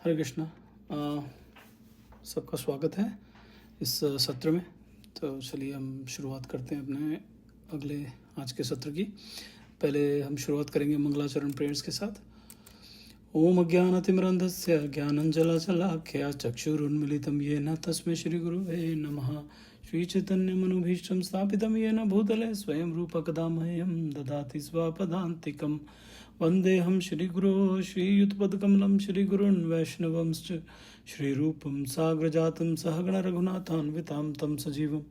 हरे कृष्णा। सबका स्वागत है इस सत्र में। तो चलिए हम शुरुआत करते हैं अपने अगले आज के सत्र की। पहले हम शुरुआत करेंगे मंगलाचरण प्रेयर्स के साथ। ओम अज्ञानतिमिरन्धस्य ज्ञानञ्जनशलाख्या चक्षुरुन्मीलितं येन तस्मै श्रीगुरुवे नमः। श्रीचैतन्यमनोभीष्टं स्थापितं येन भूतले स्वयं रूपकदा मह्यं ददाति स्वपदान्तिकं। वन्देऽहं श्रीगुरो श्रीयुतपदकमलं श्रीगुरून् वैष्णवंश्च श्रीरूपं साग्रजातं सहगणरघुनाथान्वितां तं सजीवं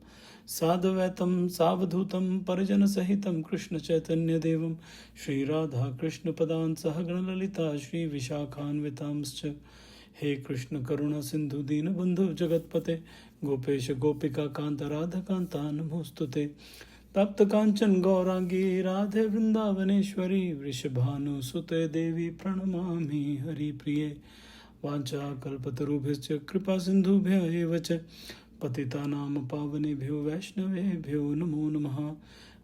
साद्वैतं सावधूतं परिजनसहितं कृष्णचैतन्यदेवं श्रीराधाकृष्णपदान् सहगणललिता श्रीविशाखान्वितांश्च। हे कृष्ण करुणा सिंधु दीनबंधु जगतपते गोपेश गोपिका कांत राधा कांता नमोस्तुते। तप्त कांचन गौरांगी राधे वृंदावनेश्वरी वृषभानुसुते देवी प्रणमामि हरिप्रिये। वाञ्छाकल्पतरुभ्यश्च कृपा सिन्धुभ्य एव च पतितानां पावनेभ्यो वैष्णवेभ्यो नमो नमः।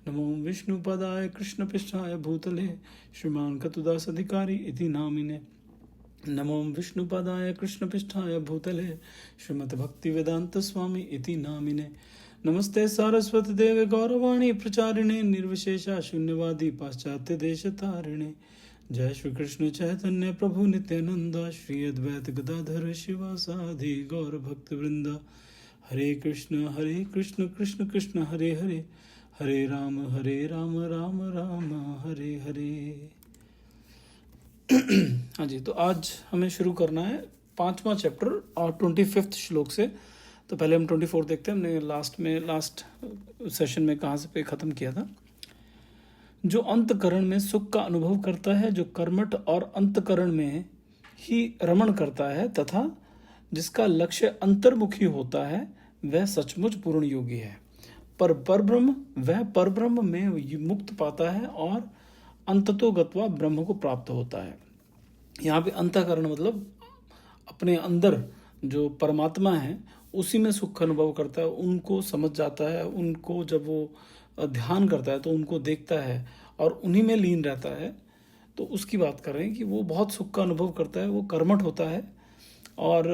नमो विष्णुपदाय कृष्णपृष्ठाय भूतले श्रीमान् कतुदास अधिकारी इति नामिने। नमो विष्णुपदाय कृष्णपृष्ठाय भूतले श्रीमद्भक्तिवेदांत स्वामी इति नामिने। नमस्ते सारस्वती देवे गौरवाणी प्रचारिणे निर्विशेषा शून्यवादी पाश्चात्य देश तारिणे। जय श्री कृष्ण चैतन्य प्रभु नित्यानंद श्री अद्वैत गदाधर शिवासादि गौर भक्त वृंदा। हरे कृष्ण कृष्ण कृष्ण हरे हरे हरे राम राम राम हरे हरे। हाँ जी, तो आज हमें शुरू करना है 5वां चैप्टर और 25th श्लोक से। तो पहले हम 24 देखते हैं। हमने लास्ट सेशन में कहाँ से पे ख़त्म किया था। जो अंतकरण में सुख का अनुभव करता है, जो कर्मठ और अंतकरण में ही रमण करता है तथा जिसका लक्ष्य अंतर्मुखी होता है, वह सचमुच पूर्ण योगी है। पर परब्रह्म वह परब्रह्म में मुक्त पाता है और अंततोगत्वा ब्रह्म को प्राप्त होता है। यहाँ पे अंतःकरण मतलब अपने अंदर जो परमात्मा है उसी में सुख अनुभव करता है, उनको समझ जाता है, उनको जब वो ध्यान करता है तो उनको देखता है और उन्हीं में लीन रहता है। तो उसकी बात कर रहे हैं कि वो बहुत सुख का अनुभव करता है, वो कर्मठ होता है और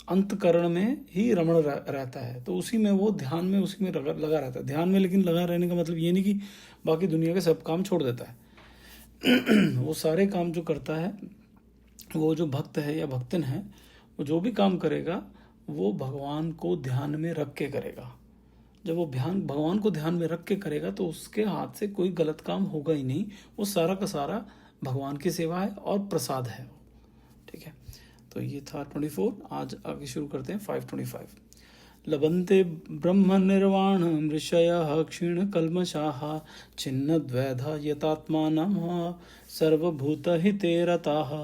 अंतकरण में ही रमण रहता है। तो उसी में वो ध्यान में उसी में लगा रहता है। ध्यान में लेकिन लगा रहने का मतलब ये नहीं कि बाकी दुनिया के सब काम छोड़ देता है। वो सारे काम जो करता है, वो जो भक्त है या भक्तन है, वो जो भी काम करेगा वो भगवान को ध्यान में रख के करेगा। जब वो भगवान को ध्यान में रख के करेगा तो उसके हाथ से कोई गलत काम होगा ही नहीं। वो सारा का सारा भगवान की सेवा है और प्रसाद है। ठीक है, तो ये था 24। आज आगे शुरू करते हैं 525। लभन्ते ब्रह्म निर्वाण ऋषयः क्षीण कल्मषाः छिन्न द्वैधा यतात्मानः सर्वभूतहिते रताः।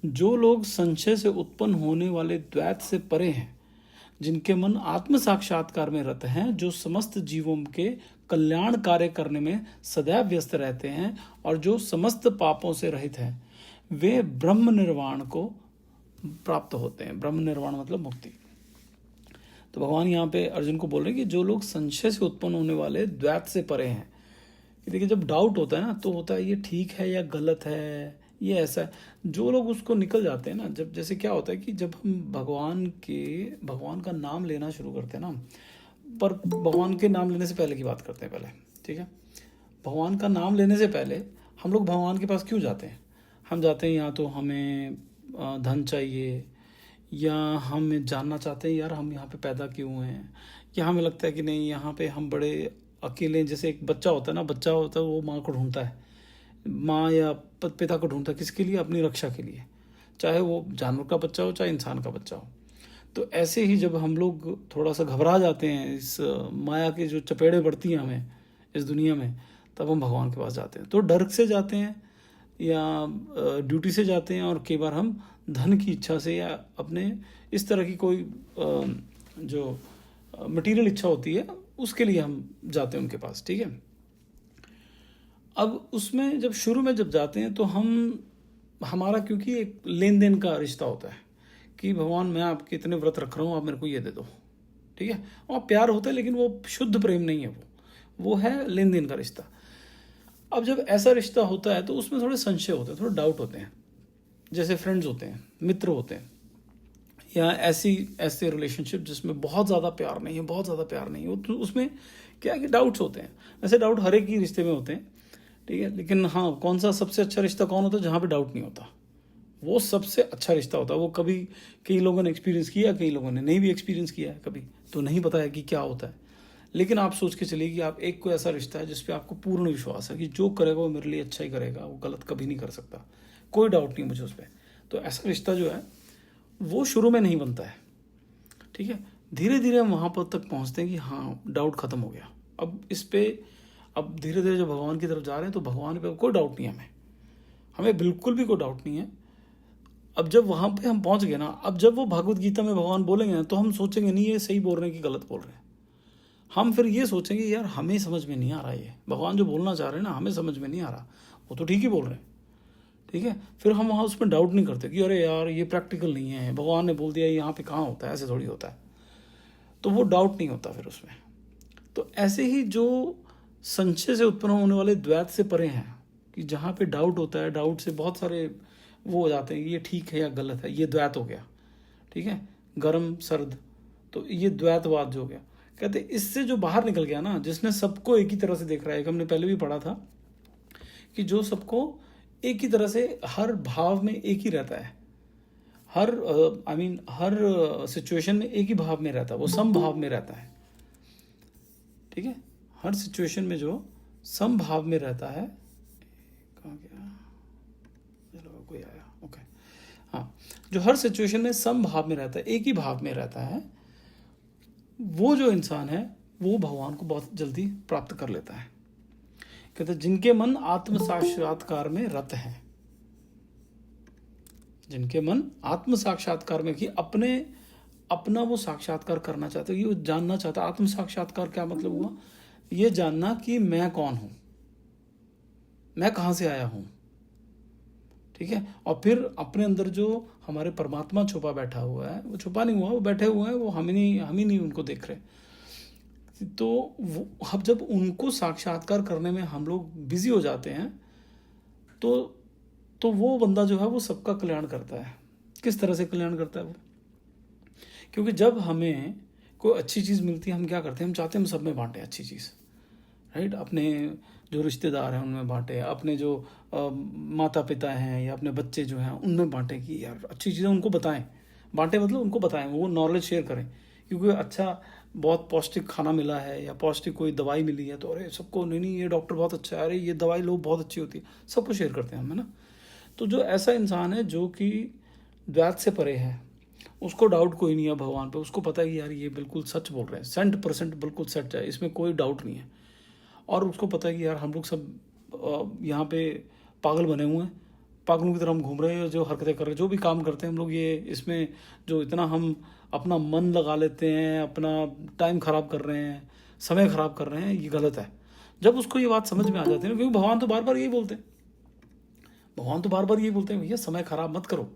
जो लोग संशय से उत्पन्न होने वाले द्वैत से परे हैं, जिनके मन आत्म साक्षात्कार में रत हैं, जो समस्त जीवों के कल्याण कार्य करने में सदैव व्यस्त रहते हैं और जो समस्त पापों से रहित हैं, वे ब्रह्म निर्वाण को प्राप्त होते हैं। ब्रह्म निर्वाण मतलब मुक्ति। तो भगवान यहाँ पे अर्जुन को बोल रहे हैं कि जो लोग संशय से उत्पन्न होने वाले द्वैत से परे हैं। देखिए, जब डाउट होता है ना तो होता है ये ठीक है या गलत है, ये ऐसा है। जो लोग उसको निकल जाते हैं ना, जब जैसे क्या होता है कि जब हम भगवान का नाम लेना शुरू करते हैं ना, पर भगवान के नाम लेने से पहले की बात करते हैं पहले। ठीक है, भगवान का नाम लेने से पहले हम लोग भगवान के पास क्यों जाते हैं? हम जाते हैं या तो हमें धन चाहिए, या हम जानना चाहते हैं यार हम यहाँ पे पैदा क्यों हैं, या हमें लगता है कि नहीं यहाँ पे हम बड़े अकेले। जैसे एक बच्चा होता है ना, बच्चा होता है वो माँ को ढूंढता है, माँ या पिता को ढूंढता है। किसके लिए? अपनी रक्षा के लिए, चाहे वो जानवर का बच्चा हो चाहे इंसान का बच्चा हो। तो ऐसे ही जब हम लोग थोड़ा सा घबरा जाते हैं, इस माया के जो चपेड़े पड़ती हैं हमें इस दुनिया में, तब हम भगवान के पास जाते हैं। तो डर से जाते हैं या ड्यूटी से जाते हैं, और कई बार हम धन की इच्छा से या अपने इस तरह की कोई जो मटेरियल इच्छा होती है उसके लिए हम जाते हैं उनके पास। ठीक है, अब उसमें जब शुरू में जब जाते हैं तो हमारा क्योंकि एक लेन देन का रिश्ता होता है कि भगवान मैं आपके इतने व्रत रख रहा हूँ, आप मेरे को ये दे दो। ठीक है, और प्यार होता है लेकिन वो शुद्ध प्रेम नहीं है, वो है लेन देन का रिश्ता। अब जब ऐसा रिश्ता होता है तो उसमें थोड़े संशय होते हैं, थोड़े डाउट होते हैं जैसे फ्रेंड्स होते हैं, मित्र होते हैं, या ऐसे रिलेशनशिप जिसमें बहुत ज़्यादा प्यार नहीं है, बहुत ज़्यादा प्यार नहीं है, तो उसमें क्या है कि डाउट्स होते हैं। ऐसे डाउट हर एक ही रिश्ते में होते हैं, ठीक है। लेकिन हाँ, कौन सा सबसे अच्छा रिश्ता कौन होता है? जहाँ पे डाउट नहीं होता, वो सबसे अच्छा रिश्ता होता है। वो कभी कई लोगों ने एक्सपीरियंस किया, कई लोगों ने नहीं भी एक्सपीरियंस किया है कभी, तो नहीं पता है कि क्या होता है। लेकिन आप सोच के चलिए कि आप एक कोई ऐसा रिश्ता है जिस पे आपको पूर्ण विश्वास है कि जो करेगा वो मेरे लिए अच्छा ही करेगा, वो गलत कभी नहीं कर सकता, कोई डाउट नहीं मुझे उस पर। तो ऐसा रिश्ता जो है वो शुरू में नहीं बनता है, ठीक है। धीरे धीरे हम वहाँ पर तक पहुँचते हैं कि हाँ, डाउट खत्म हो गया। अब धीरे धीरे जब भगवान की तरफ जा रहे हैं तो भगवान पे कोई डाउट नहीं है, हमें बिल्कुल भी कोई डाउट नहीं है। अब जब वहाँ पे हम पहुँच गए ना, अब जब वो भगवत गीता में भगवान बोलेंगे ना, तो हम सोचेंगे नहीं ये सही बोल रहे हैं कि गलत बोल रहे हैं। हम फिर ये सोचेंगे यार हमें समझ में नहीं आ रहा, ये भगवान जो बोलना चाह रहे हैं ना हमें समझ में नहीं आ रहा, वो तो ठीक ही बोल रहे हैं, ठीक है। फिर हम वहाँ उसमें डाउट नहीं करते कि अरे यार ये प्रैक्टिकल नहीं है, भगवान ने बोल दिया यहाँ पे कहाँ होता है, ऐसे थोड़ी होता है, तो वो डाउट नहीं होता फिर उसमें। तो ऐसे ही जो संशय से उत्पन्न होने वाले द्वैत से परे हैं, कि जहाँ पे डाउट होता है, डाउट से बहुत सारे वो हो जाते हैं कि ये ठीक है या गलत है, ये द्वैत हो गया, ठीक है, गर्म सर्द, तो ये द्वैतवाद जो हो गया। कहते इससे जो बाहर निकल गया ना, जिसने सबको एक ही तरह से देख रहा है, हमने पहले भी पढ़ा था कि जो सबको एक ही तरह से हर भाव में एक ही रहता है, हर हर सिचुएशन में एक ही भाव में रहता है, वो सम भाव में रहता है, ठीक है। हर सिचुएशन में जो सम भाव में रहता है, कहाँ गया, चलो कोई आया, ओके, हाँ, जो हर सिचुएशन में सम भाव में रहता है, एक ही भाव में रहता है, वो जो इंसान है वो भगवान को बहुत जल्दी प्राप्त कर लेता है। कहते जिनके मन आत्म साक्षात्कार में रत हैं, जिनके मन आत्म साक्षात्कार में, कि अपना वो साक्षात्कार करना चाहते, कि वो जानना चाहता। आत्म साक्षात्कार क्या मतलब हुआ? ये जानना कि मैं कौन हूं, मैं कहां से आया हूं, ठीक है। और फिर अपने अंदर जो हमारे परमात्मा छुपा बैठा हुआ है, वो छुपा नहीं हुआ, वो बैठे हुए हैं, वो हम ही नहीं उनको देख रहे। तो वो अब जब उनको साक्षात्कार करने में हम लोग बिजी हो जाते हैं, तो वो बंदा जो है वो सबका कल्याण करता है। किस तरह से कल्याण करता है वो? क्योंकि जब हमें कोई अच्छी चीज़ मिलती है, हम क्या करते हैं, हम चाहते हैं हम सब में बांटें अच्छी चीज़, राइट। अपने जो रिश्तेदार हैं उनमें बांटे, अपने जो माता पिता हैं या अपने बच्चे जो हैं उनमें बांटें, कि यार अच्छी चीज़ें उनको बताएं। बांटे मतलब उनको बताएं, वो नॉलेज शेयर करें। क्योंकि अच्छा बहुत पौष्टिक खाना मिला है या पौष्टिक कोई दवाई मिली है, तो अरे सबको, नहीं ये डॉक्टर बहुत अच्छा है, अरे ये दवाई लो बहुत अच्छी होती है, सबको शेयर करते हैं हम, है ना। तो जो ऐसा इंसान है जो कि द्वैत से परे है, उसको डाउट कोई नहीं है भगवान पे, उसको पता है कि यार ये बिल्कुल सच बोल रहे हैं, 100% बिल्कुल सच है, इसमें कोई डाउट नहीं है। और उसको पता है कि यार हम लोग सब यहाँ पे पागल बने हुए हैं, पागलों की तरह हम घूम रहे हैं, जो हरकतें कर रहे हैं, जो भी काम करते हैं हम लोग, ये इसमें जो इतना हम अपना मन लगा लेते हैं, अपना टाइम खराब कर रहे हैं, समय खराब कर रहे हैं, ये गलत है। जब उसको ये बात समझ में आ जाती है ना, क्योंकि भगवान तो बार बार यही बोलते हैं, भैया समय खराब मत करो।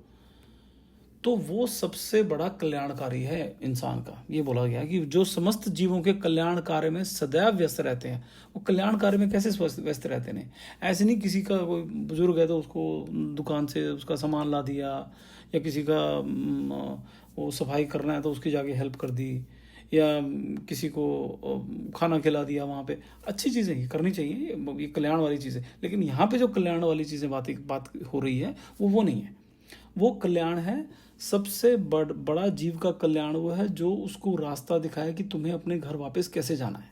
तो वो सबसे बड़ा कल्याणकारी है इंसान का। ये बोला गया कि जो समस्त जीवों के कल्याण कार्य में सदैव व्यस्त रहते हैं, वो कल्याण कार्य में कैसे व्यस्त रहते हैं? ऐसे नहीं किसी का कोई बुजुर्ग है तो उसको दुकान से उसका सामान ला दिया, या किसी का वो सफाई करना है तो उसकी जाके हेल्प कर दी, या किसी को खाना खिला दिया। वहाँ पे अच्छी चीज़ें ये करनी चाहिए, ये कल्याण वाली चीज़ें। लेकिन यहाँ पे जो कल्याण वाली चीज़ें बात हो रही है वो नहीं है। वो कल्याण है, सबसे बड़ा जीव का कल्याण वो है जो उसको रास्ता दिखाए कि तुम्हें अपने घर वापस कैसे जाना है।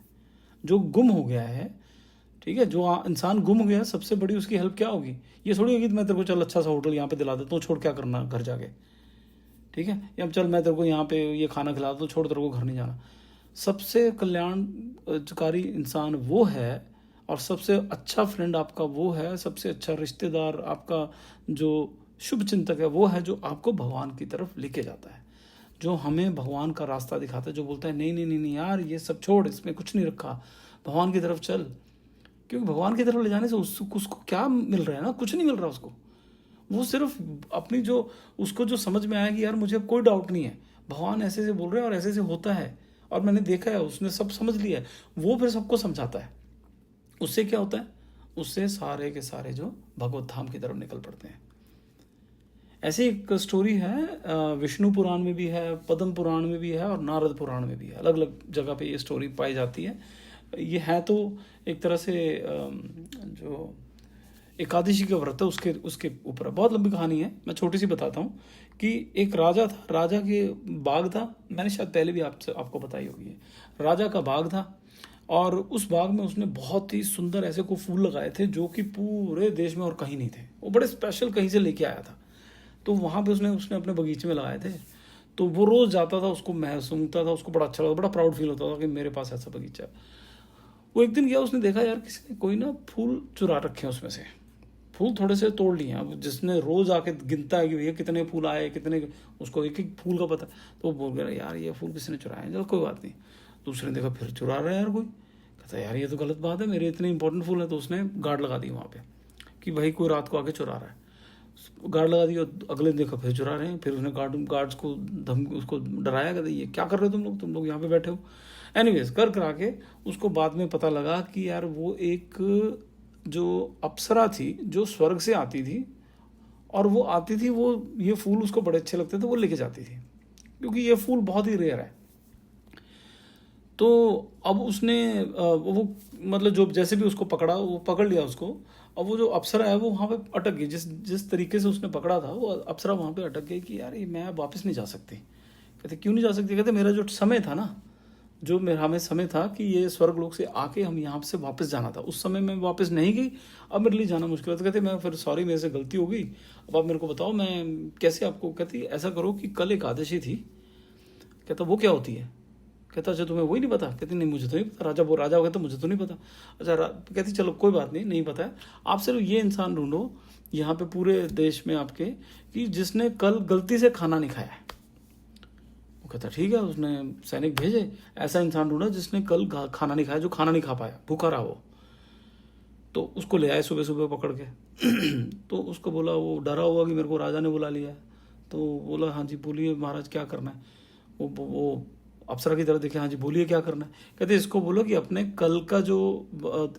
जो गुम हो गया है, ठीक है, जो इंसान गुम हो गया है, सबसे बड़ी उसकी हेल्प क्या होगी? ये थोड़ी होगी कि मैं तेरे को चल अच्छा सा होटल यहाँ पे दिला देता हूँ, छोड़ क्या करना घर जाके, ठीक है, या चल मैं तेरे को यहाँ पे ये खाना खिला देता हूँ, छोड़ तेरे को घर नहीं जाना। सबसे कल्याणकारी इंसान वो है, और सबसे अच्छा फ्रेंड आपका वो है, सबसे अच्छा रिश्तेदार आपका जो शुभ चिंतक है वो है, जो आपको भगवान की तरफ लेके जाता है, जो हमें भगवान का रास्ता दिखाता है, जो बोलता है नहीं नहीं नहीं नहीं यार ये सब छोड़, इसमें कुछ नहीं रखा, भगवान की तरफ चल। क्योंकि भगवान की तरफ ले जाने से उसको क्या मिल रहा है ना, कुछ नहीं मिल रहा उसको। वो सिर्फ अपनी जो उसको जो समझ में आया कि यार मुझे कोई डाउट नहीं है, भगवान ऐसे से बोल रहे हैं और ऐसे से होता है, और मैंने देखा है, उसने सब समझ लिया है, वो फिर सबको समझाता है। उससे क्या होता है? उससे सारे के सारे जो भगवत धाम की तरफ निकल पड़ते हैं। ऐसी एक स्टोरी है, विष्णु पुराण में भी है, पद्म पुराण में भी है और नारद पुराण में भी है। अलग अलग जगह पे ये स्टोरी पाई जाती है। ये है तो एक तरह से जो एकादशी का व्रत है उसके उसके ऊपर बहुत लंबी कहानी है। मैं छोटी सी बताता हूँ कि एक राजा था, राजा के बाग था। मैंने शायद पहले भी आपको बताई होगी। राजा का बाग था और उस बाग में उसने बहुत ही सुंदर ऐसे को फूल लगाए थे जो कि पूरे देश में और कहीं नहीं थे। वो बड़े स्पेशल कहीं से लेके आया था। तो वहाँ पे उसने उसने अपने बगीचे में लगाए थे। तो वो रोज़ जाता था, उसको सूंघता था, उसको बड़ा अच्छा लगता, बड़ा प्राउड फील होता था कि मेरे पास ऐसा बगीचा है। वो एक दिन गया, उसने देखा यार किसी ने कोई ना फूल चुरा रखे हैं उसमें से। फूल थोड़े से तोड़ लिए। अब जिसने रोज आके गिनता है कि भैया कितने फूल आए कितने, उसको एक एक फूल का पता, तो वो बोल गया यार ये फूल किसने चुराए। चलो कोई बात नहीं। दूसरे ने देखा फिर चुरा रहा है यार कोई। कहता यार ये तो गलत बात है, मेरे इतने इंपॉर्टेंट फूल है। तो उसने गार्ड लगा दी वहाँ पे कि भाई कोई रात को आके चुरा रहा है। गार्ड लगा दी और अगले दिन देखा फिर चुरा रहे हैं। फिर उसने गार्ड्स को उसको डराया, कहते ये क्या कर रहे हो तुम लोग यहाँ पे बैठे हो। एनीवेज कर करा के उसको बाद में पता लगा कि यार वो एक जो अप्सरा थी जो स्वर्ग से आती थी, और वो आती थी, वो ये फूल उसको बड़े अच्छे लगते थे, वो लेके जाती थी क्योंकि ये फूल बहुत ही रेयर है। तो अब उसने वो मतलब जो जैसे भी उसको पकड़ा, वो पकड़ लिया उसको। अब वो जो अप्सरा है वो वहाँ पे अटक गई। जिस जिस तरीके से उसने पकड़ा था वो अप्सरा वहाँ पे अटक गई कि यार ये मैं वापस नहीं जा सकती। कहते क्यों नहीं जा सकती। कहते मेरा जो समय था ना, जो मेरा हमें समय था कि ये स्वर्ग लोक से आके हम यहाँ से वापस जाना था, उस समय मैं वापस नहीं गई, अब मेरे लिए जाना मुश्किल है। तो कहते मैं फिर सॉरी, मेरे से गलती हो गई, अब आप मेरे को बताओ मैं कैसे आपको। कहती ऐसा करो कि कल एकादशी थी। कहता वो क्या होती है। कहता अच्छा तुम्हें वही नहीं पता। कहती नहीं मुझे तो नहीं पता। राजा हो गया तो मुझे तो नहीं पता। अच्छा कहती चलो कोई बात नहीं, नहीं पता है। आप सिर्फ ये इंसान ढूंढो यहाँ पे पूरे देश में आपके कि जिसने कल गलती से खाना नहीं खाया है। वो कहता ठीक है। उसने सैनिक भेजे, ऐसा इंसान ढूंढा जिसने कल खाना नहीं खाया, जो खाना नहीं खा पाया, भूखा रहा वो। तो उसको ले आए सुबह सुबह पकड़ के। तो उसको बोला, वो डरा हुआ कि मेरे को राजा ने बुला लिया है। तो बोला हाँ जी बोलिए महाराज क्या करना है। वो अप्सरा की तरफ देखे, हाँ जी बोलिए क्या करना है। कहते इसको बोलो कि अपने कल का जो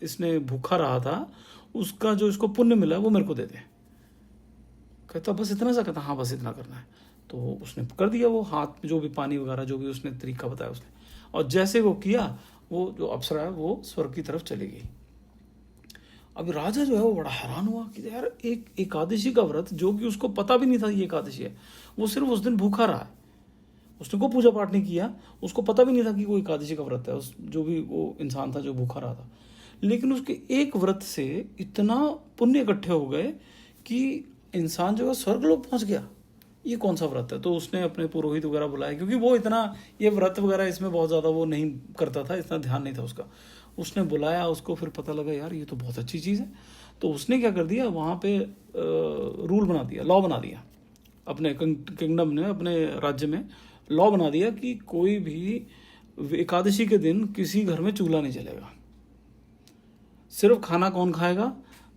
इसने भूखा रहा था उसका जो इसको पुण्य मिला है वो मेरे को दे दे। कहता बस इतना सा। कहता हाँ बस इतना करना है। तो उसने कर दिया, वो हाथ में जो भी पानी वगैरह जो भी उसने तरीका बताया उसने, और जैसे वो किया, वो जो अप्सरा है वो स्वर्ग की तरफ चली गई। अब राजा जो है वो बड़ा हैरान हुआ कि यार एक एकादशी का व्रत, जो कि उसको पता भी नहीं था ये एकादशी है, वो सिर्फ उस दिन भूखा रहा है, उसने कोई पूजा पाठ नहीं किया, उसको पता भी नहीं था कि वो एकादशी का व्रत है, उस जो भी वो इंसान था जो भूखा रहा था। लेकिन उसके एक व्रत से इतना पुण्य इकट्ठे हो गए कि इंसान जो है स्वर्गलोक पहुंच गया। ये कौन सा व्रत है। तो उसने अपने पुरोहित वगैरह बुलाया, क्योंकि वो इतना ये व्रत वगैरह इसमें बहुत ज़्यादा वो नहीं करता था, इतना ध्यान नहीं था उसका। उसने बुलाया उसको, फिर पता लगा यार ये तो बहुत अच्छी चीज़ है। तो उसने क्या कर दिया, वहाँ पे रूल बना दिया, लॉ बना दिया अपने किंगडम ने, अपने राज्य में लॉ बना दिया कि कोई भी एकादशी के दिन किसी घर में चूल्हा नहीं जलेगा। सिर्फ खाना कौन खाएगा,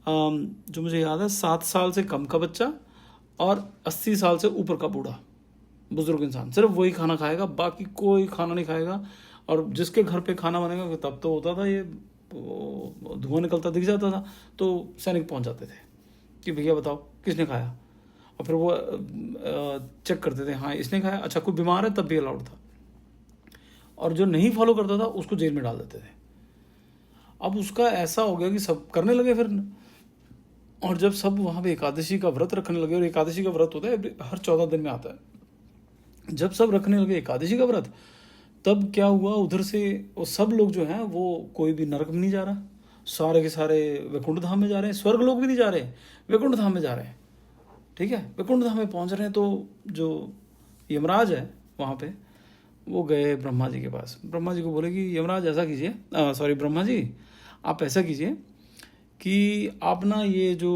जो मुझे याद है 7 साल से कम का बच्चा और 80 साल से ऊपर का बूढ़ा बुजुर्ग इंसान, सिर्फ वही खाना खाएगा, बाकी कोई खाना नहीं खाएगा। और जिसके घर पे खाना बनेगा, तब तो होता था ये धुआं निकलता दिख जाता था, तो सैनिक पहुंच जाते थे कि भैया बताओ किसने खाया। और फिर वो चेक करते थे, हाँ इसने खाया, अच्छा कोई बीमार है तब भी अलाउड था, और जो नहीं फॉलो करता था उसको जेल में डाल देते थे। अब उसका ऐसा हो गया कि सब करने लगे फिर। और जब सब वहाँ पे एकादशी का व्रत रखने लगे, और एकादशी का व्रत होता है हर 14 दिन में आता है, जब सब रखने लगे एकादशी का व्रत, तब क्या हुआ उधर से वो सब लोग जो हैं वो कोई भी नरक में नहीं जा रहा, सारे के सारे वैकुंठ धाम में जा रहे हैं, स्वर्ग लोग भी नहीं जा रहे, वैकुंठ धाम में जा रहे हैं। ठीक है, वैकुंठ धाम में पहुंच रहे हैं। तो जो यमराज है वहाँ पे, वो गए ब्रह्मा जी के पास। ब्रह्मा जी को बोले कि यमराज ऐसा कीजिए, सॉरी ब्रह्मा जी आप ऐसा कीजिए कि आप ना ये जो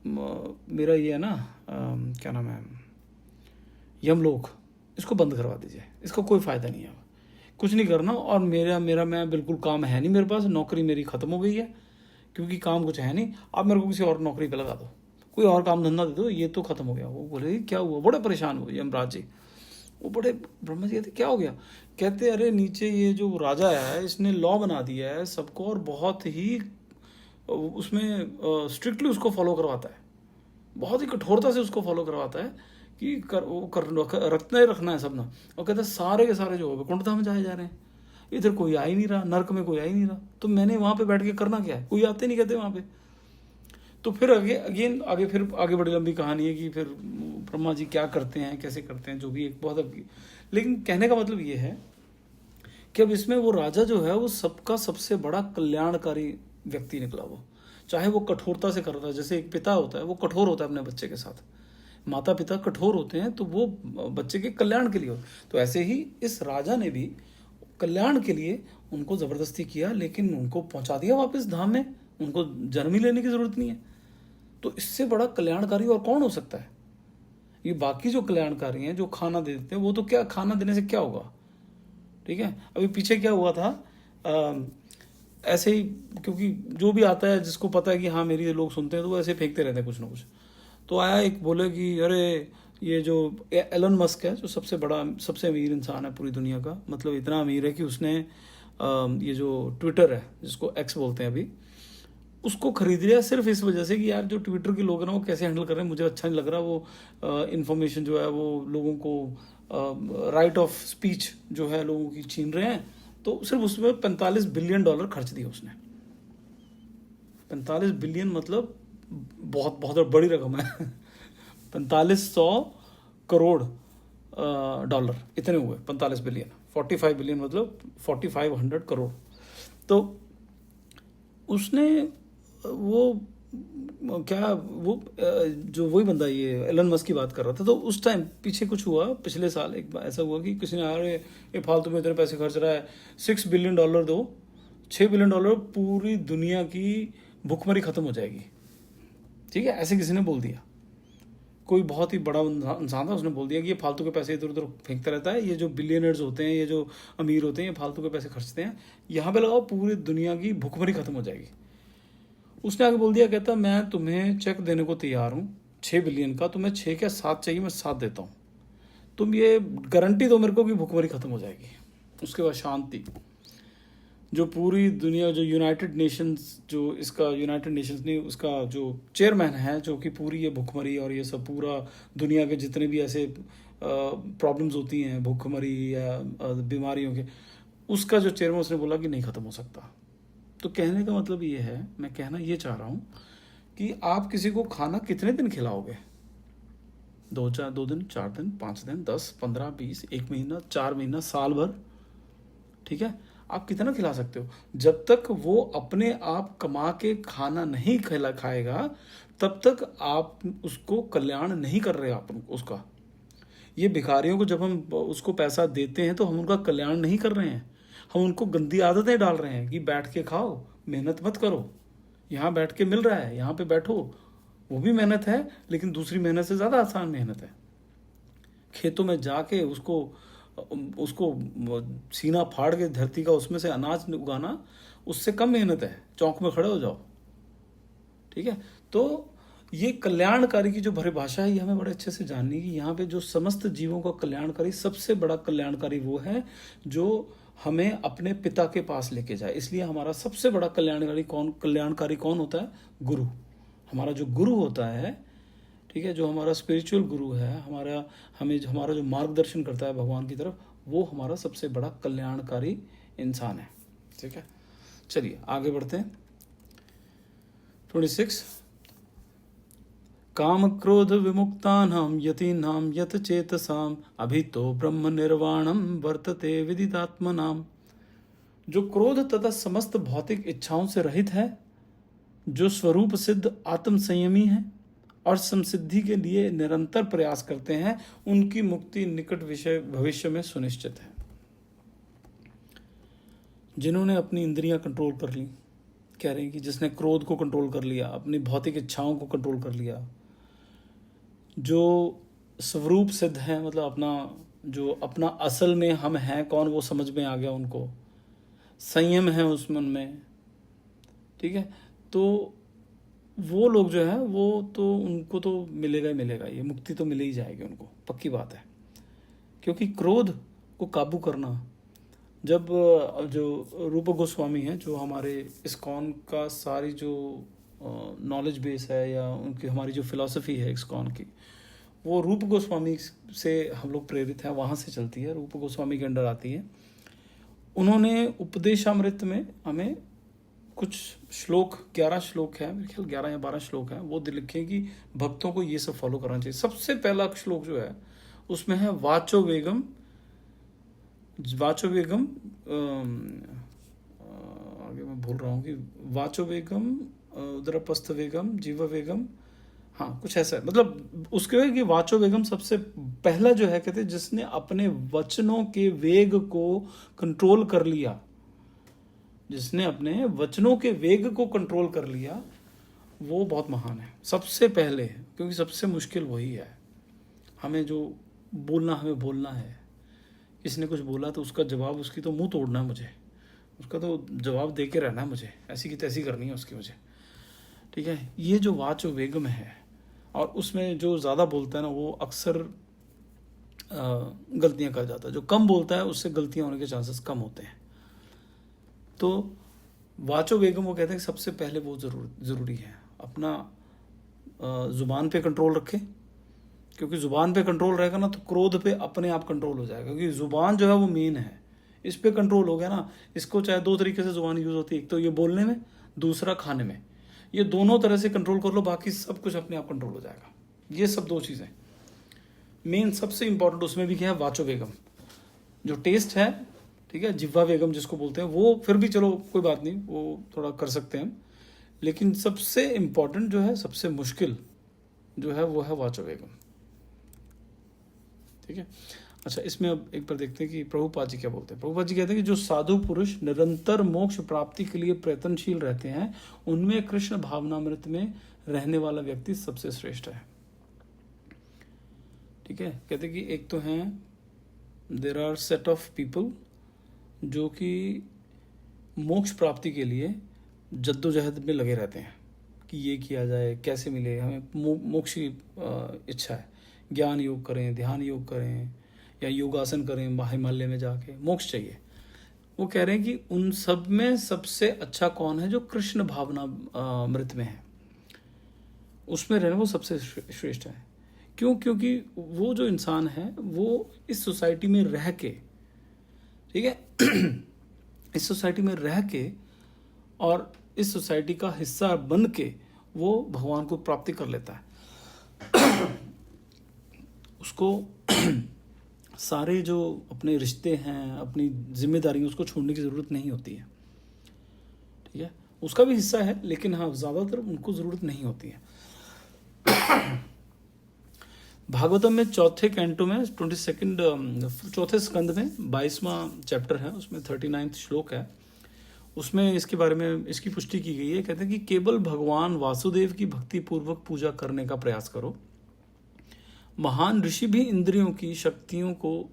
मेरा ये है ना क्या नाम है, यमलोक, इसको बंद करवा दीजिए, इसका कोई फ़ायदा नहीं है, कुछ नहीं करना। और मेरा मैं बिल्कुल काम है नहीं मेरे पास, नौकरी मेरी ख़त्म हो गई है, क्योंकि काम कुछ है नहीं, आप मेरे को किसी और नौकरी पे लगा दो, कोई और काम धंधा दे दो, ये तो ख़त्म हो गया। वो बोले क्या हुआ, बड़े परेशान हुए यमराज जी। वो बड़े, ब्रह्मा जी कहते क्या हो गया। कहते अरे नीचे ये जो राजा है इसने लॉ बना दिया है सबको, और बहुत ही उसमें स्ट्रिक्टली उसको फॉलो करवाता है। बहुत ही कठोरता से उसको फॉलो करवाता है कि रखना है सब ना। और कहता है सारे के सारे जो वैकुंठ में जाए जा रहे हैं, इधर कोई आ ही नहीं रहा, नर्क में कोई आ ही नहीं रहा, तो मैंने वहां पे बैठ के करना क्या है, कोई आते नहीं कहते वहां पे। तो फिर आगे बड़ी लंबी कहानी है कि फिर ब्रह्मा जी क्या करते हैं, कैसे करते हैं, जो भी एक बहुत। लेकिन कहने का मतलब ये है कि अब इसमें वो राजा जो है वो सबका सबसे बड़ा कल्याणकारी व्यक्ति निकला। वो चाहे वो कठोरता से कर रहा है, जैसे एक पिता होता है वो कठोर होता है अपने बच्चे के साथ, माता पिता कठोर होते हैं तो वो बच्चे के कल्याण के लिए हो। तो ऐसे ही इस राजा ने भी कल्याण के लिए उनको जबरदस्ती किया, लेकिन उनको पहुंचा दिया वापस धाम में, उनको जन्म ही लेने की जरूरत नहीं है। तो इससे बड़ा कल्याणकारी और कौन हो सकता है। ये बाकी जो कल्याणकारी हैं जो खाना दे देते हैं, वो तो क्या, खाना देने से क्या होगा, ठीक है। अभी पीछे क्या हुआ था, ऐसे ही, क्योंकि जो भी आता है जिसको पता है कि हाँ मेरी लोग सुनते हैं, तो वो ऐसे फेंकते रहते हैं कुछ ना कुछ। तो आया एक बोले कि अरे ये जो एलन मस्क है, जो सबसे बड़ा सबसे अमीर इंसान है पूरी दुनिया का, मतलब इतना अमीर है कि उसने ये जो ट्विटर है जिसको एक्स बोलते हैं अभी, उसको खरीद लिया सिर्फ इस वजह से कि यार जो ट्विटर के लोग हैं ना वो कैसे हैंडल कर रहे हैं, मुझे अच्छा नहीं लग रहा। वो इन्फॉर्मेशन जो है वो लोगों को राइट ऑफ स्पीच जो है लोगों की छीन रहे हैं। तो सिर्फ उसमें $45 बिलियन खर्च दिया उसने। 45 बिलियन मतलब बहुत बहुत बड़ी रकम है। 4500 करोड़ डॉलर इतने हुए 45 बिलियन। 45 बिलियन मतलब 4500 करोड़। तो उसने वो क्या वो जो वही बंदा ये एलन मस्क की बात कर रहा था, तो उस टाइम पीछे कुछ हुआ, पिछले साल एक बार ऐसा हुआ कि किसी ने अरे ये फालतू में इतने पैसे खर्च रहा है, $6 बिलियन दो, $6 बिलियन, पूरी दुनिया की भुखमरी खत्म हो जाएगी, ठीक है, ऐसे किसी ने बोल दिया। कोई बहुत ही बड़ा इंसान था, उसने बोल दिया कि ये फालतू के पैसे इधर उधर फेंकता रहता है, ये जो बिलियनर्स होते हैं, ये जो अमीर होते हैं, ये फालतू के पैसे खर्चते हैं, यहाँ पे लगाओ पूरी दुनिया की भुखमरी खत्म हो जाएगी। उसने आगे बोल दिया, कहता मैं तुम्हें चेक देने को तैयार हूँ 6 बिलियन का, तुम्हें 6 क्या 7 चाहिए, मैं 7 देता हूँ, तुम ये गारंटी दो मेरे को कि भुखमरी खत्म हो जाएगी। उसके बाद शांति, जो पूरी दुनिया, जो यूनाइटेड नेशंस, जो इसका यूनाइटेड नेशंस नहीं, उसका जो चेयरमैन है, जो कि पूरी ये भुखमरी और ये सब पूरा दुनिया के जितने भी ऐसे प्रॉब्लम्स होती हैं भुखमरी या बीमारियों के, उसका जो चेयरमैन, उसने बोला कि नहीं ख़त्म हो सकता। तो कहने का मतलब ये है, मैं कहना ये चाह रहा हूँ कि आप किसी को खाना कितने दिन खिलाओगे, 2 दिन, 4 दिन, 5 दिन, 10, 15, 20, 1 महीना, 4 महीना, साल भर, ठीक है, आप कितना खिला सकते हो। जब तक वो अपने आप कमा के खाना नहीं खाएगा तब तक आप उसको कल्याण नहीं कर रहे आप उसका। ये भिखारियों को जब हम उसको पैसा देते हैं तो हम उनका कल्याण नहीं कर रहे हैं, हम उनको गंदी आदतें डाल रहे हैं कि बैठ के खाओ, मेहनत मत करो, यहाँ बैठ के मिल रहा है यहाँ पे बैठो, वो भी मेहनत है लेकिन दूसरी मेहनत से ज़्यादा आसान मेहनत है। खेतों में जाके उसको सीना फाड़ के धरती का उसमें से अनाज उगाना उससे कम मेहनत है, चौक में खड़े हो जाओ, ठीक है। तो ये कल्याणकारी की जो परिभाषा है ये हमें बड़े अच्छे से जाननी है कि यहाँ पे जो समस्त जीवों का कल्याणकारी, सबसे बड़ा कल्याणकारी वो है जो हमें अपने पिता के पास लेके जाए। इसलिए हमारा सबसे बड़ा कल्याणकारी कौन होता है, गुरु। हमारा जो गुरु होता है, ठीक है, जो हमारा स्पिरिचुअल गुरु है, हमारा जो मार्गदर्शन करता है भगवान की तरफ, वो हमारा सबसे बड़ा कल्याणकारी इंसान है, ठीक है। चलिए आगे बढ़ते हैं। 26 काम क्रोध विमुक्तानां यतीनां यत चेतसाम अभितो ब्रह्म निर्वाणम वर्तते विदितात्मनाम। जो क्रोध तथा समस्त भौतिक इच्छाओं से रहित है, जो स्वरूप सिद्ध आत्म संयमी है और समसिद्धि के लिए निरंतर प्रयास करते हैं, उनकी मुक्ति निकट भविष्य में सुनिश्चित है। जिन्होंने अपनी इंद्रियां कंट्रोल कर ली, कह रहे हैं कि जिसने क्रोध को कंट्रोल कर लिया, अपनी भौतिक इच्छाओं को कंट्रोल कर लिया, जो स्वरूप सिद्ध है, मतलब अपना असल में हम हैं कौन वो समझ में आ गया उनको, संयम है उस मन में, ठीक है, तो वो लोग जो है वो तो उनको तो मिलेगा ही मिलेगा, ये मुक्ति तो मिल ही जाएगी उनको, पक्की बात है। क्योंकि क्रोध को काबू करना, जब जो रूप गोस्वामी है, जो हमारे इस्कॉन का सारी जो नॉलेज बेस है या उनकी हमारी जो फिलॉसफी है इस्कॉन की, वो रूप गोस्वामी से हम लोग प्रेरित हैं, वहाँ से चलती है, रूप गोस्वामी के अंडर आती है। उन्होंने उपदेशामृत में हमें कुछ श्लोक, 11 श्लोक है मेरे ख्याल, 11 या 12 श्लोक हैं, वो लिखे कि भक्तों को ये सब फॉलो करना चाहिए। सबसे पहला श्लोक जो है उसमें है वाचो वेगम, वाचो वेगम, आगे मैं भूल रहा हूँ कि वाचो वेगम, उदरपस्थ वेगम, जीव वेगम, हाँ कुछ ऐसा है। मतलब उसके है कि वाचो वेगम सबसे पहला जो है, कहते जिसने अपने वचनों के वेग को कंट्रोल कर लिया, जिसने अपने वचनों के वेग को कंट्रोल कर लिया, वो बहुत महान है सबसे पहले, क्योंकि सबसे मुश्किल वही है। हमें जो बोलना, हमें बोलना है, किसी ने कुछ बोला तो उसका जवाब, उसकी तो मुंह तोड़ना है मुझे, उसका तो जवाब दे के रहना है मुझे, ऐसी की तैसी करनी है उसकी मुझे, ठीक है। ये जो वाचो वेगम है, और उसमें जो ज़्यादा बोलता है ना वो अक्सर गलतियां कर जाता है, जो कम बोलता है उससे गलतियां होने के चांसेस कम होते हैं। तो वाचो वेगम वो कहते हैं कि सबसे पहले वो ज़रूरी है अपना ज़ुबान पे कंट्रोल रखें, क्योंकि ज़ुबान पे कंट्रोल रहेगा ना तो क्रोध पे अपने आप कंट्रोल हो जाएगा, क्योंकि ज़ुबान जो है वो मेन है, इस पे कंट्रोल हो गया ना। इसको चाहे दो तरीके से ज़ुबान यूज़ होती है, एक तो ये बोलने में, दूसरा खाने में, ये दोनों तरह से कंट्रोल कर लो, बाकी सब कुछ अपने आप कंट्रोल हो जाएगा। ये सब दो चीज़ें मेन, सबसे इंपॉर्टेंट उसमें भी क्या है, वाचो वेगम। जो टेस्ट है, ठीक है, जिह्वा वेगम जिसको बोलते हैं, वो फिर भी चलो कोई बात नहीं, वो थोड़ा कर सकते हैं, लेकिन सबसे इम्पोर्टेंट जो है, सबसे मुश्किल जो है वो है वाचो वेगम, ठीक है। अच्छा, इसमें अब एक बार देखते हैं कि प्रभुपाद जी क्या बोलते हैं। प्रभुपाद जी कहते हैं कि जो साधु पुरुष निरंतर मोक्ष प्राप्ति के लिए प्रयत्नशील रहते हैं, उनमें कृष्ण भावनामृत में रहने वाला व्यक्ति सबसे श्रेष्ठ है, ठीक है। कहते हैं कि एक तो हैं, there are set of people जो कि मोक्ष प्राप्ति के लिए जद्दोजहद में लगे रहते हैं कि ये किया जाए, कैसे मिले हमें मोक्ष की इच्छा है, ज्ञान योग करें, ध्यान योग करें, या योगासन करें, हिमालय में जाके मोक्ष चाहिए। वो कह रहे हैं कि उन सब में सबसे अच्छा कौन है, जो कृष्ण भावना मृत में है, उसमें रहने वो सबसे श्रेष्ठ है। क्यों? क्योंकि वो जो इंसान है वो इस सोसाइटी में रह के, ठीक है, इस सोसाइटी में रह के और इस सोसाइटी का हिस्सा बन के वो भगवान को प्राप्ति कर लेता है। उसको सारे जो अपने रिश्ते हैं, अपनी जिम्मेदारी, उसको छोड़ने की ज़रूरत नहीं होती है, ठीक है। उसका भी हिस्सा है, लेकिन हाँ ज़्यादातर उनको ज़रूरत नहीं होती है। भागवतम में चौथे कैंटो में 22 चौथे स्कंद में 22वां चैप्टर है, उसमें 39 श्लोक है, उसमें इसके बारे में इसकी पुष्टि की गई है। कहते हैं कि केवल भगवान वासुदेव की भक्ति पूर्वक पूजा करने का प्रयास करो। महान ऋषि भी इंद्रियों की शक्तियों को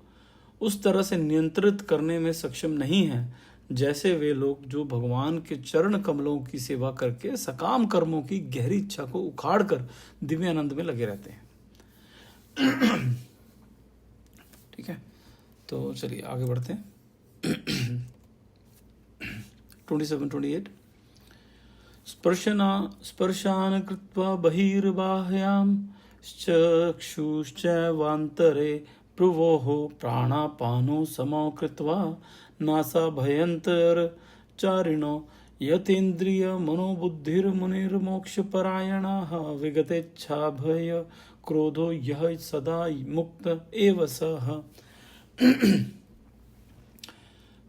उस तरह से नियंत्रित करने में सक्षम नहीं है जैसे वे लोग जो भगवान के चरण कमलों की सेवा करके सकाम कर्मों की गहरी इच्छा को उखाड़ कर दिव्य आनंद में लगे रहते हैं। ठीक है, तो चलिए आगे बढ़ते हैं। 27-28 स्पर्शान कृत्वा बहिर्बाह्यां चक्षुश्चैवान्तरे भ्रुवोः प्राणापानो समौ कृत्वा नासा भयन्तरचारिणो यतेन्द्रिय मनोबुद्धिर्मुनिर्मोक्षपरायणाः विगतेच्छा भय क्रोधो यः सदा मुक्त एव सः।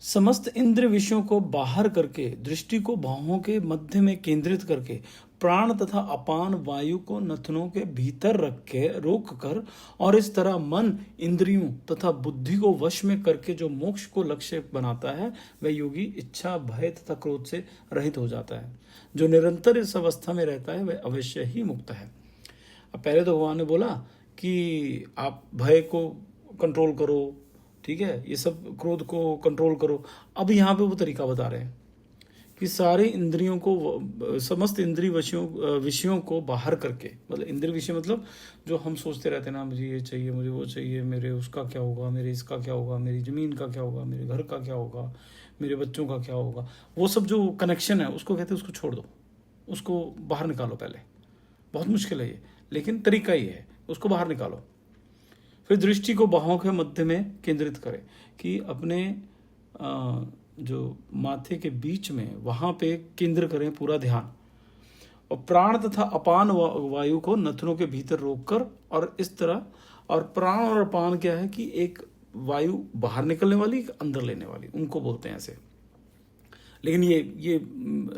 समस्त इंद्र विषयों को बाहर करके, दृष्टि को बाहों के मध्य में केंद्रित करके, प्राण तथा अपान वायु को नथनों के भीतर रख के रोक कर, और इस तरह मन, इंद्रियों तथा बुद्धि को वश में करके जो मोक्ष को लक्ष्य बनाता है, वह योगी इच्छा, भय तथा क्रोध से रहित हो जाता है। जो निरंतर इस अवस्था में रहता है वह अवश्य ही मुक्त है। अब पहले तो भगवान ने बोला कि आप भय को कंट्रोल करो, ठीक है, ये सब क्रोध को कंट्रोल करो। अब यहाँ पे वो तरीका बता रहे हैं कि सारे इंद्रियों को, समस्त इंद्रिय विषयों को बाहर करके, मतलब इंद्रिय विषय मतलब जो हम सोचते रहते हैं ना, मुझे ये चाहिए, मुझे वो चाहिए, मेरे उसका क्या होगा, मेरे इसका क्या होगा, मेरी ज़मीन का क्या होगा, मेरे घर का क्या होगा, मेरे बच्चों का क्या होगा, वो सब जो कनेक्शन है उसको कहते हैं उसको छोड़ दो, उसको बाहर निकालो पहले। बहुत मुश्किल है ये, लेकिन तरीका ये है, उसको बाहर निकालो। फिर दृष्टि को बाहों के मध्य में केंद्रित करें, कि अपने जो माथे के बीच में वहाँ पे केंद्र करें पूरा ध्यान। और प्राण तथा अपान वायु को नथनों के भीतर रोककर, और इस तरह, और प्राण और अपान क्या है कि एक वायु बाहर निकलने वाली, एक अंदर लेने वाली, उनको बोलते हैं ऐसे। लेकिन ये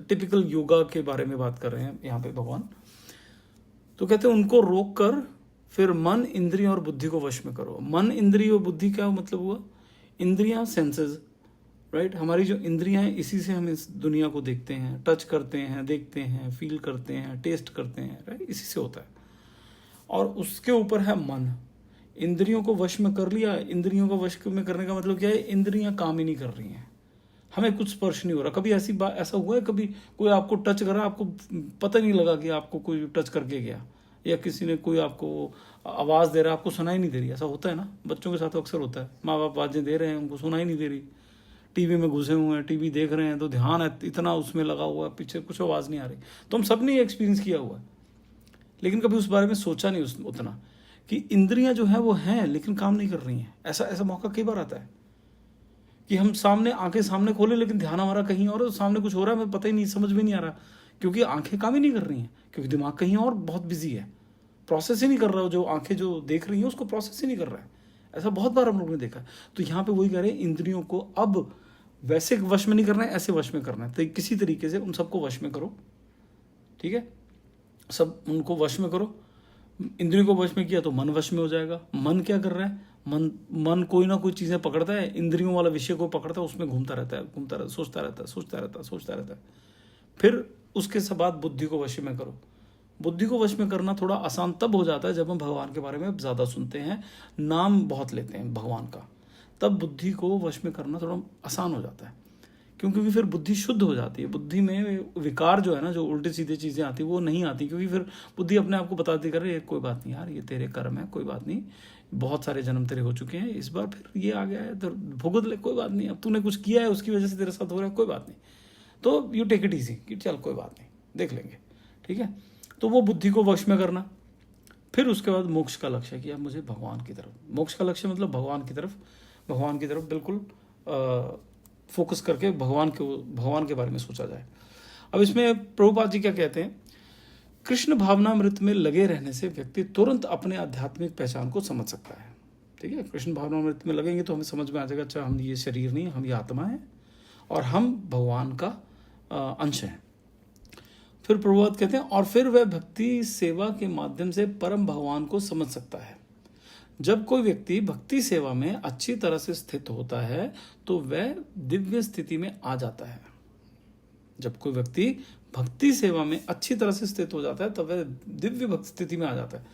टिपिकल योगा के बारे में बात कर रहे हैं यहाँ पे भगवान। तो कहते हैं उनको रोक कर फिर मन, इंद्रिय और बुद्धि को वश में करो। मन, इंद्रिय और बुद्धि क्या मतलब हुआ? इंद्रियां सेंसेस, राइट। हमारी जो इंद्रियां हैं, इसी से हम इस दुनिया को देखते हैं, टच करते हैं, देखते हैं, फील करते हैं, टेस्ट करते हैं, राइट, इसी से होता है। और उसके ऊपर है मन। इंद्रियों को वश में कर लिया। इंद्रियों को वश में करने का मतलब क्या है? इंद्रियां काम ही नहीं कर रही हैं, हमें कुछ स्पर्श नहीं हो रहा। कभी ऐसा हुआ है कभी कोई आपको टच कर रहा, आपको पता नहीं लगा कि आपको कोई टच करके गया, या किसी ने कोई आपको आवाज़ दे रहा है, आपको सुनाई नहीं दे रही? ऐसा होता है ना, बच्चों के साथ अक्सर होता है। माँ बाप आवाज़ें दे रहे हैं, उनको सुनाई नहीं दे रही। टीवी में घुसे हुए हैं, टीवी देख रहे हैं, तो ध्यान है इतना उसमें लगा हुआ है, पीछे कुछ आवाज़ नहीं आ रही। तो हम सब ने एक्सपीरियंस किया हुआ है, लेकिन कभी उस बारे में सोचा नहीं उतना कि इंद्रियां जो है वो हैं लेकिन काम नहीं कर रही हैं। ऐसा मौका कई बार आता है कि हम आंखें सामने खोले, लेकिन ध्यान हमारा कहीं और, सामने कुछ हो रहा है, हमें पता ही नहीं, समझ में नहीं आ रहा, क्योंकि आंखें काम ही नहीं कर रही हैं, क्योंकि दिमाग कहीं और बहुत बिजी है, प्रोसेस ही नहीं कर रहा हो। जो आंखें जो देख रही हैं उसको प्रोसेस ही नहीं कर रहा है। ऐसा बहुत बार हम लोगों ने देखा है। तो यहाँ पे वही कह रहे हैं, इंद्रियों को अब वैसे वश में नहीं करना है, ऐसे वश में करना है। तो किसी तरीके से उन सबको वश में करो, ठीक है, सब उनको वश में करो। इंद्रियों को वश में किया तो मन वश में हो जाएगा। मन क्या कर रहा है? मन कोई ना कोई चीज़ें पकड़ता है, इंद्रियों वाला विषय को पकड़ता है, उसमें घूमता रहता है, सोचता रहता है। फिर उसके बाद बुद्धि को वश में करो। बुद्धि को वश में करना थोड़ा आसान तब हो जाता है जब हम भगवान के बारे में ज़्यादा सुनते हैं, नाम बहुत लेते हैं भगवान का, तब बुद्धि को वश में करना थोड़ा आसान हो जाता है। क्योंकि फिर बुद्धि शुद्ध हो जाती है। बुद्धि में विकार जो है ना, जो उल्टे सीधे चीज़ें आती वो नहीं आती, क्योंकि फिर बुद्धि अपने आप को बताती कर रही है, कोई बात नहीं यार, ये तेरे कर्म है, कोई बात नहीं, बहुत सारे जन्म तेरे हो चुके हैं, इस बार फिर ये आ गया है तो भुगत ले, कोई बात नहीं, अब तूने कुछ किया है उसकी वजह से तेरे साथ हो रहा है, कोई बात नहीं, तो यू टेक इट ईजी कि चल कोई बात नहीं, देख लेंगे, ठीक है। तो वो बुद्धि को वश में करना। फिर उसके बाद मोक्ष का लक्ष्य किया, मुझे भगवान की तरफ, मोक्ष का लक्ष्य मतलब भगवान की तरफ बिल्कुल फोकस करके भगवान के बारे में सोचा जाए। अब इसमें प्रभुपाद जी क्या कहते हैं? कृष्ण भावनामृत में लगे रहने से व्यक्ति तुरंत अपने आध्यात्मिक पहचान को समझ सकता है, ठीक है। कृष्ण भावनामृत में लगेंगे तो हमें समझ में आ जाएगा, अच्छा हम ये शरीर नहीं, हम ये आत्मा है और हम भगवान का अंश हैं। फिर प्रभुपाद कहते हैं, और फिर वह भक्ति सेवा के माध्यम से परम भगवान को समझ सकता है। जब कोई व्यक्ति भक्ति सेवा में अच्छी तरह से स्थित होता है तो वह दिव्य स्थिति में आ जाता है। जब कोई व्यक्ति भक्ति सेवा में अच्छी तरह से स्थित हो जाता है तो वह दिव्य भक्ति स्थिति में आ जाता है।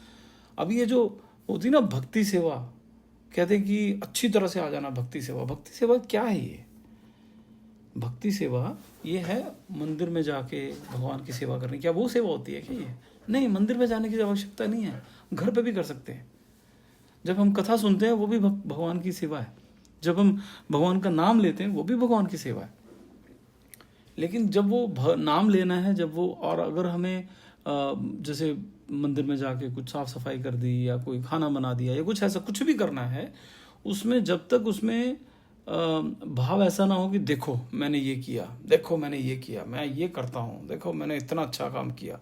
अब ये जो होती ना भक्ति सेवा, कहते हैं कि अच्छी तरह से आ जाना भक्ति सेवा क्या है? ये भक्ति सेवा ये है मंदिर में जाके भगवान की सेवा करनी। क्या वो सेवा होती है क्या ये? नहीं, मंदिर में जाने की आवश्यकता नहीं है, घर पे भी कर सकते हैं। जब हम कथा सुनते हैं वो भी भगवान की सेवा है, जब हम भगवान का नाम लेते हैं वो भी भगवान की सेवा है। लेकिन जब वो नाम लेना है, जब वो, और अगर हमें जैसे मंदिर में जाके कुछ साफ सफाई कर दी या कोई खाना बना दिया या कुछ ऐसा कुछ भी करना है, उसमें जब तक उसमें भाव ऐसा ना हो कि देखो मैंने ये किया, देखो मैंने ये किया, मैं ये करता हूँ, देखो मैंने इतना अच्छा काम किया,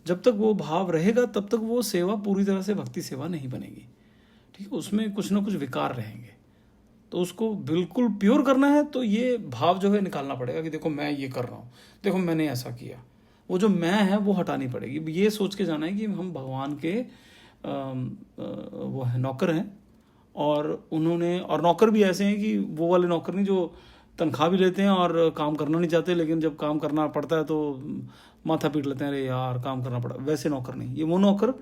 जब तक वो भाव रहेगा तब तक वो सेवा पूरी तरह से भक्ति सेवा नहीं बनेगी, ठीक है। उसमें कुछ ना कुछ विकार रहेंगे। तो उसको बिल्कुल प्योर करना है तो ये भाव जो है निकालना पड़ेगा कि देखो मैं ये कर रहा हूँ, देखो मैंने ऐसा किया। वो जो मैं है वो हटानी पड़ेगी। ये सोच के जाना है कि हम भगवान के वो है नौकर हैं, और उन्होंने, और नौकर भी ऐसे हैं कि वो वाले नौकर नहीं जो तनख्वाह भी लेते हैं और काम करना नहीं चाहते, लेकिन जब काम करना पड़ता है तो माथा पीट लेते हैं, अरे यार काम करना पड़ा। वैसे नौकर नहीं, ये वो नौकर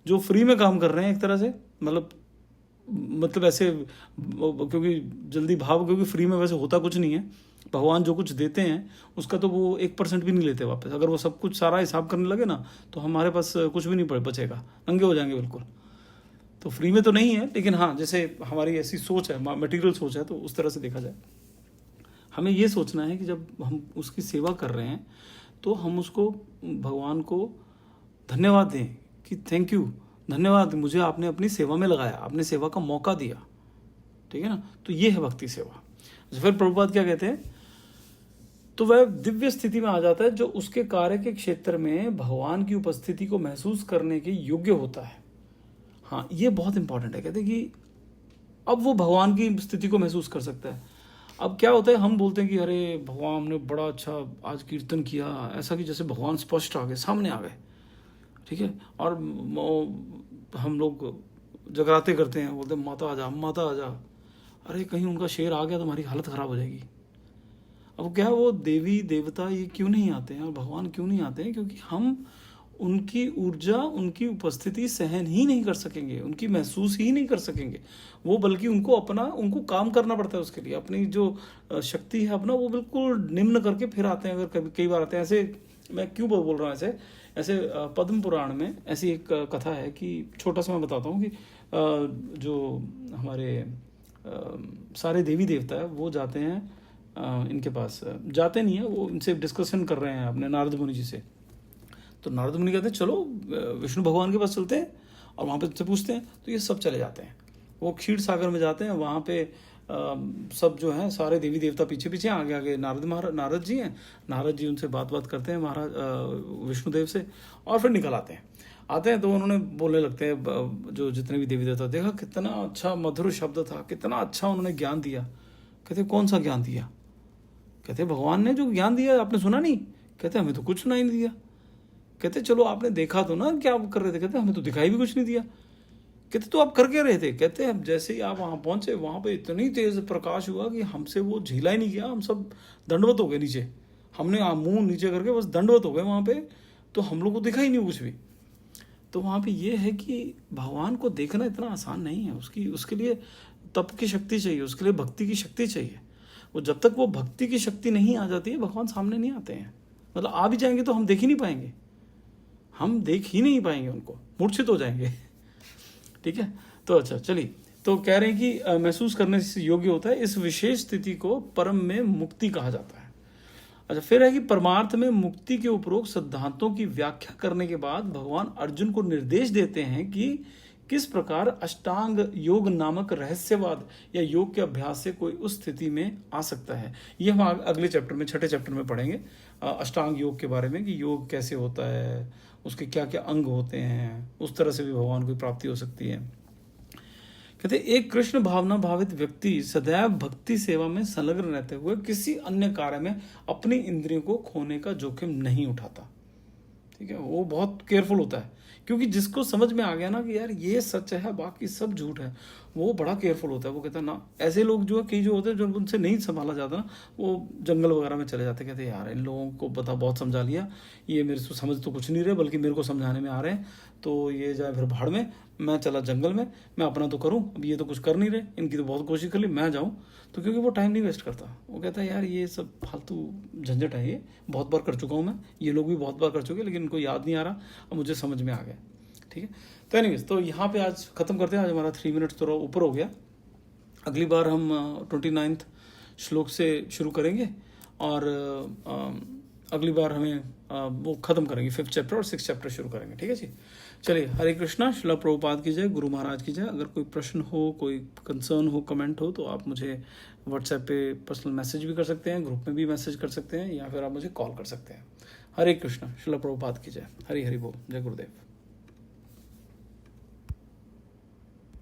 जो फ्री में काम कर रहे हैं एक तरह से, मतलब ऐसे, क्योंकि जल्दी भाव, क्योंकि फ्री में वैसे होता कुछ नहीं है। भगवान जो कुछ देते हैं उसका तो वो 1% भी नहीं लेते वापस। अगर वो सब कुछ सारा हिसाब करने लगे ना तो हमारे पास कुछ भी नहीं बचेगा, नंगे हो जाएंगे बिल्कुल। तो फ्री में तो नहीं है, लेकिन हाँ जैसे हमारी ऐसी सोच है, मटेरियल सोच है, तो उस तरह से देखा जाए हमें ये सोचना है कि जब हम उसकी सेवा कर रहे हैं तो हम उसको भगवान को धन्यवाद दें कि थैंक यू, धन्यवाद, मुझे आपने अपनी सेवा में लगाया, आपने सेवा का मौका दिया, ठीक है ना। तो ये है भक्ति सेवा। फिर प्रभुपाद क्या कहते हैं, तो वह दिव्य स्थिति में आ जाता है जो उसके कार्य के क्षेत्र में भगवान की उपस्थिति को महसूस करने के योग्य होता है। हाँ, ये बहुत इंपॉर्टेंट है। कहते हैं कि अब वो भगवान की स्थिति को महसूस कर सकता है। अब क्या होता है, हम बोलते हैं कि अरे भगवान ने बड़ा अच्छा आज कीर्तन किया, ऐसा कि जैसे भगवान स्पष्ट आ गए, सामने आ गए, ठीक है। और हम लोग जगराते करते हैं, बोलते हैं माता आजा, माता आजा। अरे कहीं उनका शेर आ गया तो हमारी हालत खराब हो जाएगी। अब क्या, वो देवी देवता ये क्यों नहीं आते हैं और भगवान क्यों नहीं आते हैं? क्योंकि हम उनकी ऊर्जा, उनकी उपस्थिति सहन ही नहीं कर सकेंगे, उनकी महसूस ही नहीं कर सकेंगे वो, बल्कि उनको काम करना पड़ता है उसके लिए। अपनी जो शक्ति है अपना, वो बिल्कुल निम्न करके फिर आते हैं। अगर कई बार आते हैं ऐसे, मैं क्यों बोल रहा हूँ ऐसे पद्म पुराण में ऐसी एक कथा है कि छोटा सा मैं बताता हूँ कि जो हमारे सारे देवी देवता है वो जाते हैं इनके पास, जाते नहीं है वो, इनसे डिस्कशन कर रहे हैं अपने नारद मुनि जी से। तो नारद मुनि कहते हैं चलो विष्णु भगवान के पास चलते हैं और वहाँ पे उनसे पूछते हैं। तो ये सब चले जाते हैं, वो क्षीर सागर में जाते हैं। वहाँ पे सब जो है सारे देवी देवता पीछे पीछे, आगे आगे नारद जी हैं। नारद जी उनसे बात करते हैं महाराज विष्णुदेव से, और फिर निकल आते हैं। तो उन्होंने बोलने लगते हैं, जो जितने भी देवी देवता, देखा कितना अच्छा मधुर शब्द था, कितना अच्छा उन्होंने ज्ञान दिया। कहते कौन सा ज्ञान दिया? कहते भगवान ने जो ज्ञान दिया आपने सुना नहीं? कहते हमें तो कुछ सुनाई नहीं दिया। कहते चलो आपने देखा तो ना क्या कर रहे थे? कहते हमें तो दिखाई भी कुछ नहीं दिया। कहते तो आप कर क्या रहे थे? कहते हम जैसे ही आप वहाँ पहुंचे, वहाँ पे इतनी तेज प्रकाश हुआ कि हमसे वो झीला ही नहीं गया, हम सब दंडवत हो गए नीचे। हमने मुंह नीचे करके बस दंडवत हो गए वहाँ पे, तो हम लोग को दिखा ही नहीं कुछ भी। तो वहाँ पे ये है कि भगवान को देखना इतना आसान नहीं है, उसके लिए तप की शक्ति चाहिए, उसके लिए भक्ति की शक्ति चाहिए। वो जब तक वो भक्ति की शक्ति नहीं आ जाती है, भगवान सामने नहीं आते हैं। मतलब आ भी जाएंगे तो हम देख ही नहीं पाएंगे, हम देख ही नहीं पाएंगे उनको, मूर्छित हो जाएंगे। ठीक है, तो अच्छा चलिए, तो कह रहे हैं कि महसूस करने से योग्य होता है। इस विशेष स्थिति को परम में मुक्ति कहा जाता है। अच्छा, फिर है कि परमार्थ में मुक्ति के उपरोक्त सिद्धांतों की व्याख्या करने के बाद भगवान अर्जुन को निर्देश देते हैं कि किस प्रकार अष्टांग योग नामक रहस्यवाद या योग के अभ्यास से कोई उस स्थिति में आ सकता है। ये हम अगले चैप्टर में, छठे चैप्टर में पढ़ेंगे अष्टांग योग के बारे में, कि योग कैसे होता है, उसके क्या क्या अंग होते हैं, उस तरह से भी भगवान की प्राप्ति हो सकती है। कहते एक कृष्ण भावना भावित व्यक्ति सदैव भक्ति सेवा में संलग्न रहते हुए किसी अन्य कार्य में अपनी इंद्रियों को खोने का जोखिम नहीं उठाता। ठीक है, वो बहुत केयरफुल होता है, क्योंकि जिसको समझ में आ गया ना कि यार ये सच है बाकी सब झूठ है, वो बड़ा केयरफुल होता है। वो कहता है ना, ऐसे लोग जो है कई जो होते हैं जो उनसे नहीं संभाला जाता ना, वो जंगल वगैरह में चले जाते, कहते हैं यार इन लोगों को पता बहुत समझा लिया, ये मेरे से समझ तो कुछ नहीं रहे, बल्कि मेरे को समझाने में आ रहे हैं, तो ये जाए फिर भाड़ में, मैं चला जंगल में, मैं अपना तो करूँ, अब ये तो कुछ कर नहीं रहे, इनकी तो बहुत कोशिश कर ली, मैं जाऊँ। तो क्योंकि वो टाइम नहीं वेस्ट करता, वो कहता है यार ये सब फालतू झंझट है, ये बहुत बार कर चुका हूँ मैं, ये लोग भी बहुत बार कर चुके, लेकिन इनको याद नहीं आ रहा, अब मुझे समझ में आ गया। ठीक है, तो एनीवेज, तो यहाँ पे आज खत्म करते हैं। आज हमारा 3 मिनट थोड़ा ऊपर हो गया। अगली बार हम 29 श्लोक से शुरू करेंगे, और अगली बार हमें वो खत्म करेंगे 5th चैप्टर और 6th चैप्टर शुरू करेंगे। ठीक है जी, चलिए, हरे कृष्णा, श्रील प्रभुपाद की जय, गुरु महाराज की जय। अगर कोई प्रश्न हो, कोई कंसर्न हो, कमेंट हो, तो आप मुझे व्हाट्सएप पे पर्सनल मैसेज भी कर सकते हैं, ग्रुप में भी मैसेज कर सकते हैं, या फिर आप मुझे कॉल कर सकते हैं। हरे कृष्णा, श्रील प्रभुपाद की जय। हरि हरि बोल, जय गुरुदेव।